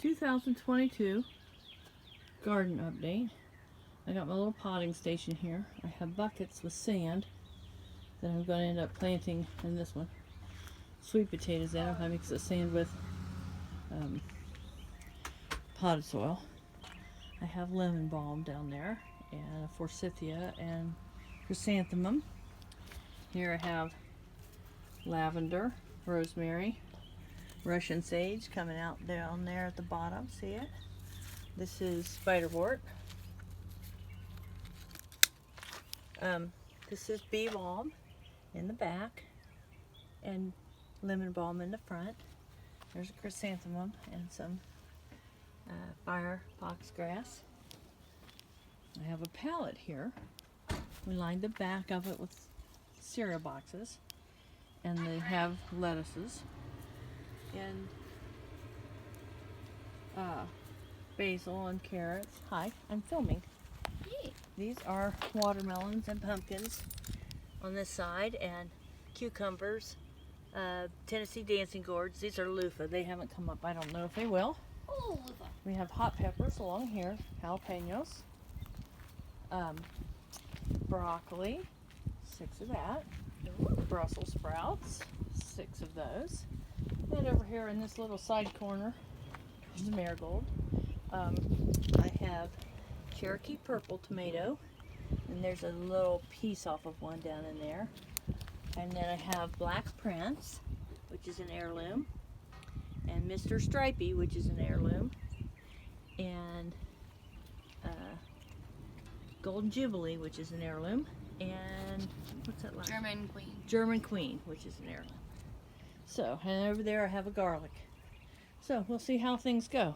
2022 garden update. I got my little potting station here. I have buckets with sand that I'm going to end up planting in this one. Sweet potatoes in. I mix the sand with potted soil. I have lemon balm down there and a forsythia and chrysanthemum. Here I have lavender, rosemary, Russian sage coming out down there at the bottom. See it? This is spiderwort. This is bee balm in the back and lemon balm in the front. There's a chrysanthemum and some fire foxgrass. I have a pallet here. We lined the back of it with cereal boxes, and they have lettuces and basil and carrots. Hi, I'm filming. Hey. These are watermelons and pumpkins on this side, and cucumbers, Tennessee dancing gourds. These are loofah. They haven't come up. I don't know if they will. Oh, loofah. We have hot peppers along here, jalapenos, broccoli, 6 of that, Brussels sprouts, 6 of those, and over here in this little side corner, there's a marigold. I have Cherokee purple tomato, and there's a little piece off of one down in there, and then I have Black Prince, which is an heirloom, and Mr. Stripey, which is an heirloom, and Golden Jubilee, which is an heirloom, and what's that last? German queen. German Queen, which is an heirloom. So, and over there I have a garlic. So, we'll see how things go.